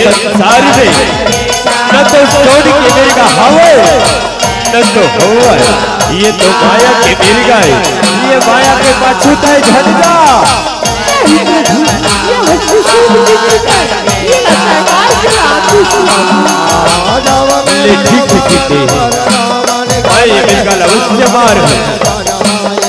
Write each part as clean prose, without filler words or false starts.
संसार में न तो सोने के मिर्गा हवा न तो हवा ये तो माया के मिर्गा है ये माया के पाछूता है झटका ये मिर्गा अवश्य मार है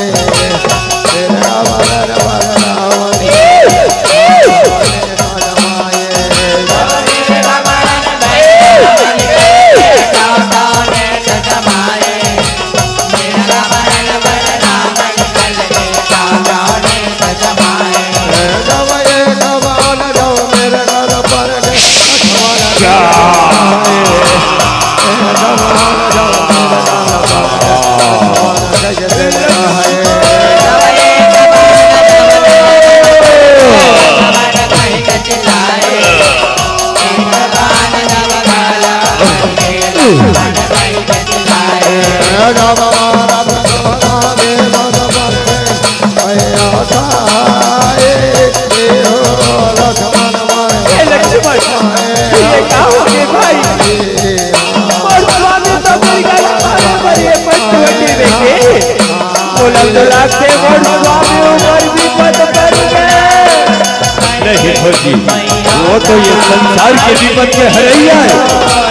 वो तो ये संसार के विपद के हरैया है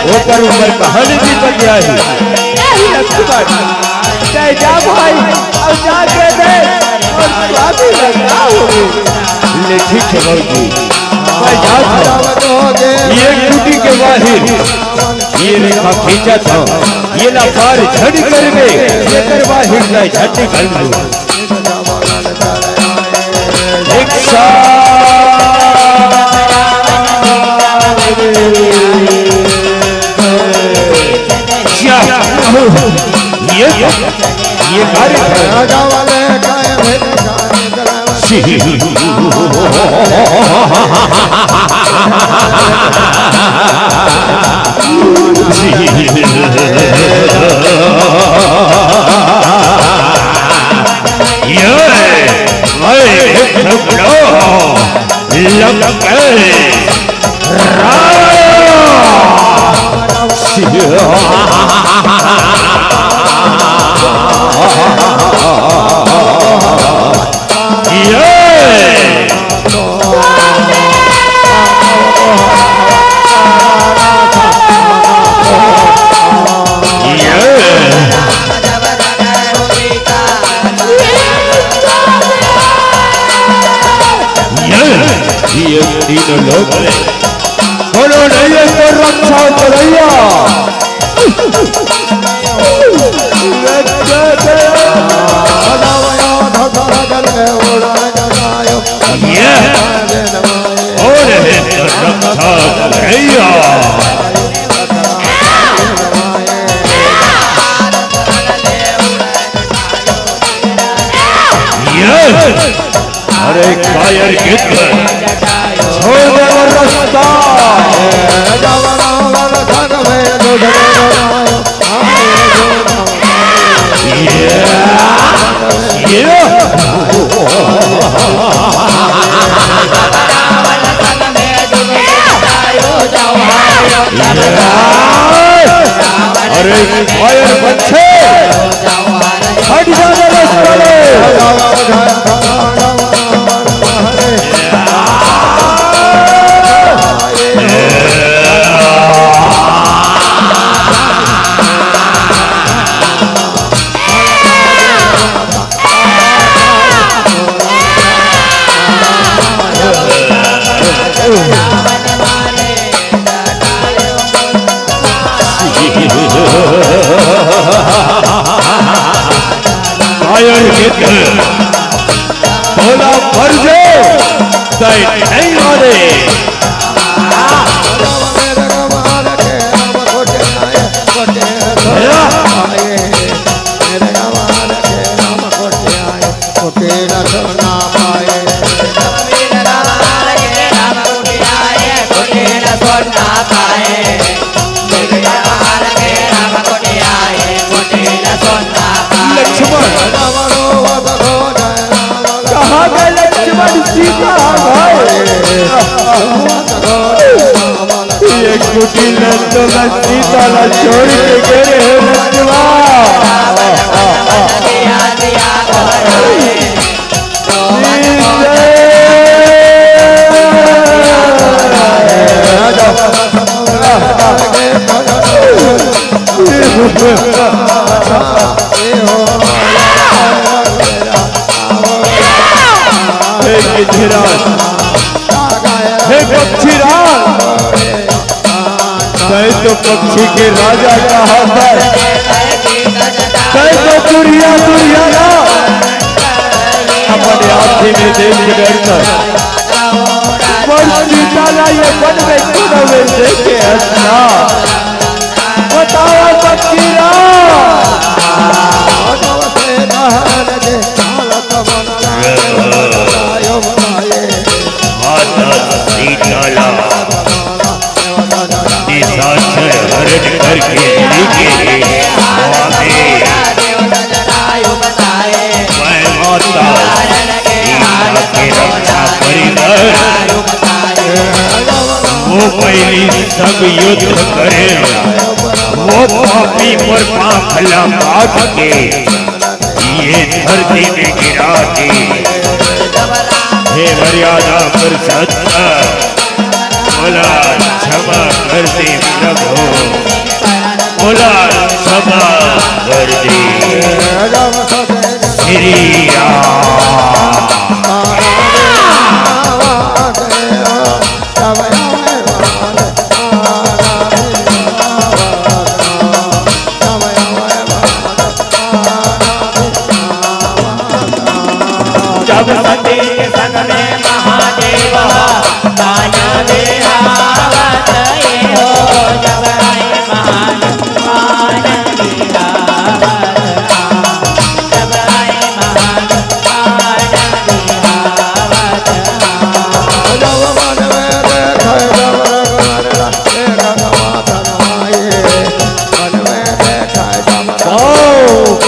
वो पर ऊपर कहानी विपद है चाहे जा भाई और जाके दे और स्वामी लगा ले ठीक है बाबू मैं जाता ये टूटी के बाहर ये रेखा खींचा था ये ना पार झड़ कर गए ये कर बाहर ना झट कर लो एक ये कार्य तीनों लोग बोलो नहीं तो रक्षा करैया अरे कायर कितना रास्ता अरे फायर बच्चे हट जाने बोला फर्जे नहीं मारे लक्ष्मण सीता भाई ये कुटिल तो मैं सीता ला छोड़ के गए लक्ष्मा तो पक्षी के राजा कहा था तो दुरिया दुरिया ना अपने आँखी में देख डरकर सीता ये वन में खुद में देखे हंसना बताओ पक्षी वो पहली सब युद्ध करे वो पापी पर पाखला काट के ये धरती में गिरा दे हे मर्यादा पुरुषोत्तम बोला क्षमा कर दे प्रभु बोला क्षमा कर दे श्री जब सती के संग में महादेव माया देहावत हो जब आए महादेव माया देहावत जब आए महादेव माया देहावत जब मन में देखे जब रघुवर मन में देखे जब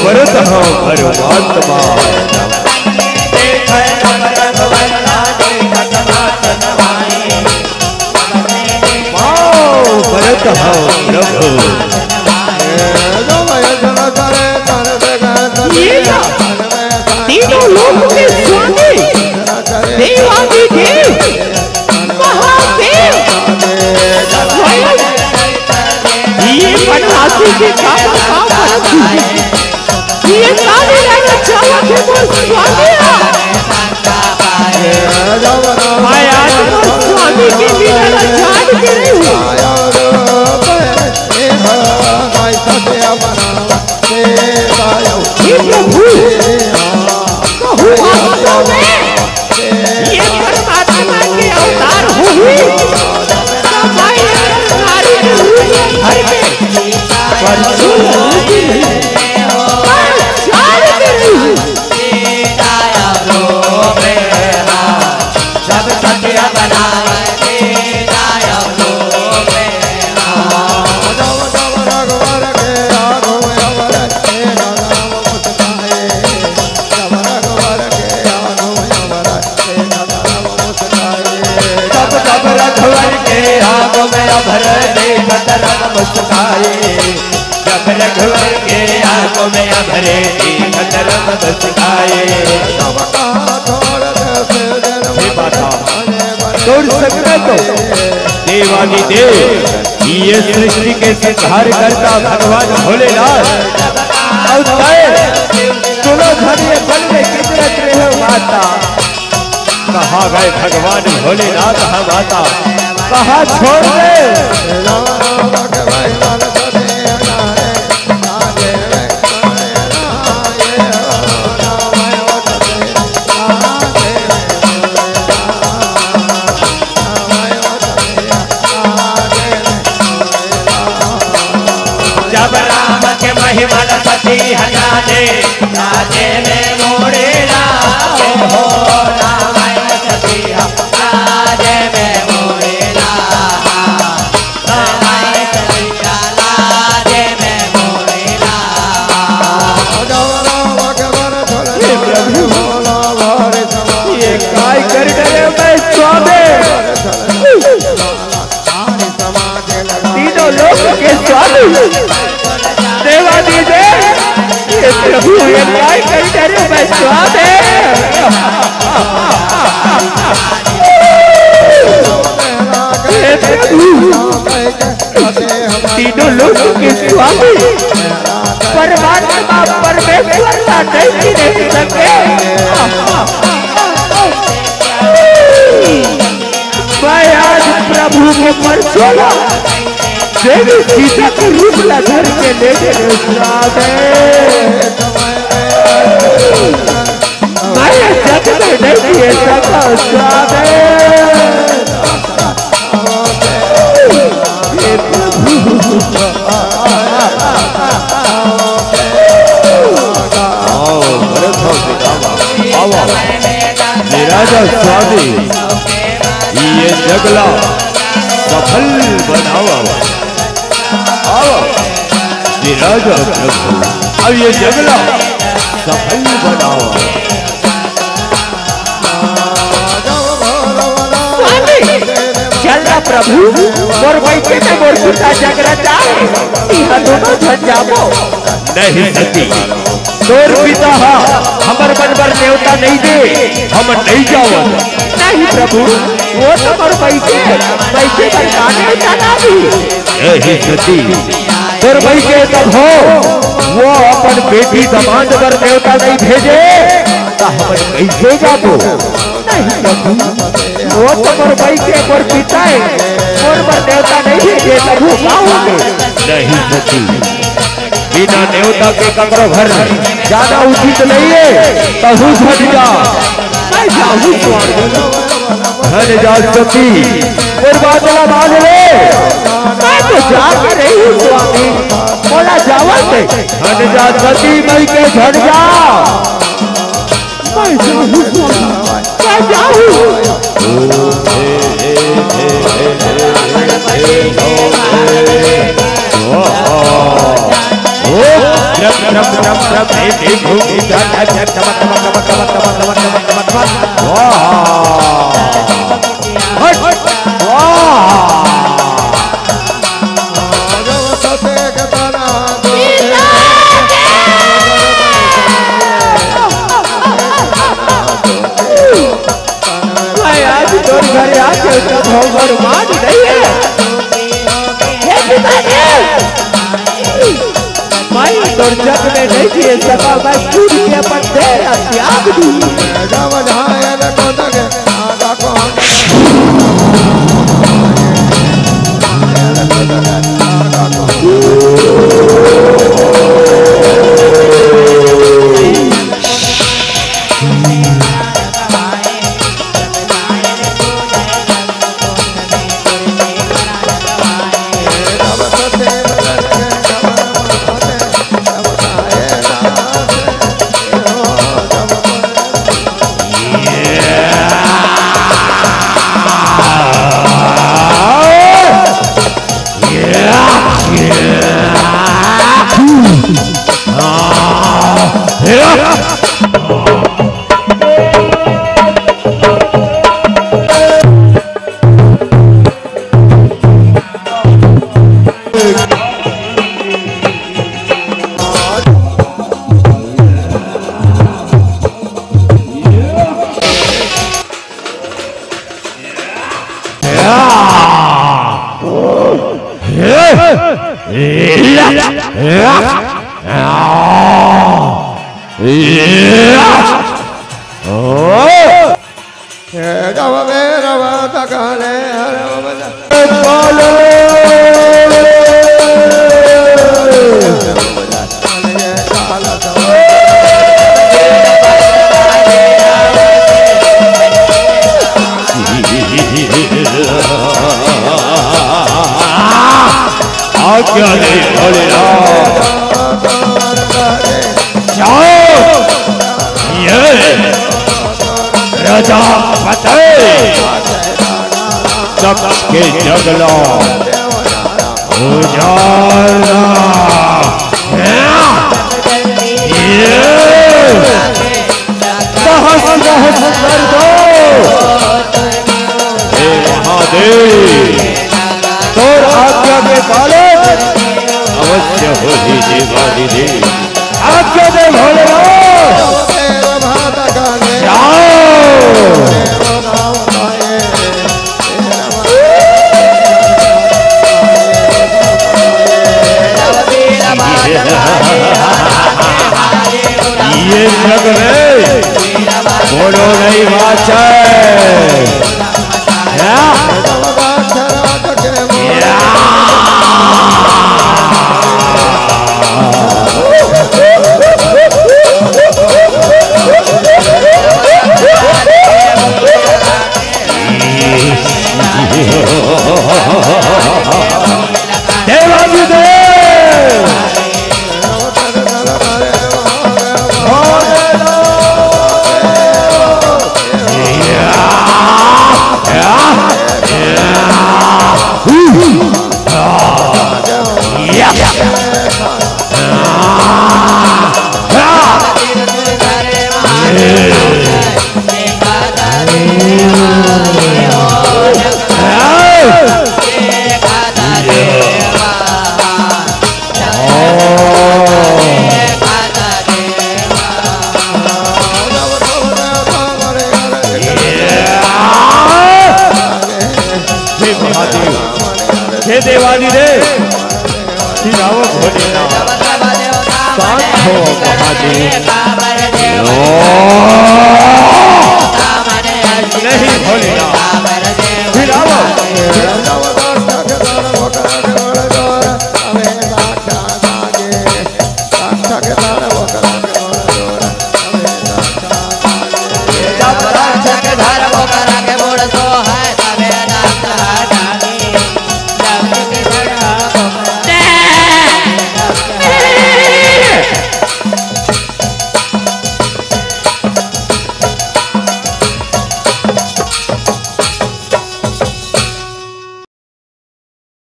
भरत हो परमात्मा भरत हो प्रभु तीनों लोगों के स्वामी देवादिदेव महादेव ये बनवासी के काम ये काली राजा चावा के बोल स्वामी मैं आज स्वामी के लीला जान के नहीं हूँ ये परमात्मा के अवतार हुई मुस्काए जब रघुवर के आंखों में अभरे धर्म मुस्काए देवादिदेव ये सृष्टि के संहार करता भगवान भोलेनाथ सुनो धन्य बल में कितने रहे माता कहाँ गए भगवान भोलेनाथ हम माता कहाँ छोड़ दे जब राम के महिमा सती हजारे राजे में मोड़े हो रामायण सती राजे में मोड़े रामायण सती राजे में मोड़े ये काय कर डरे मैं स्वामी देवा दीजिए ये प्रभु ये न्याय करते रहे मैं स्वाद है तीनों लोगों के स्वामी परमात्मा परमेश्वर का नहीं रह सके मैं आज प्रभु के परसोला देवी सीता के रूप ला घर के ले गए मैं जग में नहीं है सका स्वाद राजा स्वामी ये जगला सफल बनावा राजा प्रभु अब ये जगला सफल बनावा चलना प्रभु मोर बैठे में मोर पिता जगरा चाहे यह दोनों झट जाबो नहीं सती तोर पिता हमर बनबर देवता नहीं दे हम नहीं जाओ नहीं प्रभु वो तो मोर बैठे बरकाने जाना भी यही सती तोर बैठे तब हो वो अपन बेटी दमाद पर देवता नहीं भेजे तो हम कैसे जाबो नहीं प्रभु वो तो मोर बैठे मोर पिता है मोर पर देवता नहीं भेजे प्रभु आओगे नहीं सती बिना देवता के कमरो घर जाना उचित नहीं है तहु घट जा मैं जाऊँ धन जा सती बादला मान ले मैं तो जाकर रही हूँ स्वामी बोला जावा से धन जा सती मई के झट जा मैं जाऊँ स्वामी मैं जाऊँ घर आके भगवान मान नहीं है मैं तोर जग में नहीं जिए सका मैं खुद के अपन तेरा त्याग दूं सबके जगलो उजाला सहस सहस कर दो हे महादेव तोर आज्ञा के पालन अवश्य होली दिवाली दे आज्ञा दे भोलेनाथ ये जग में बोलो नहीं वाचा देवाली रे सिराओ भोलेनाथ शांत हो महादेव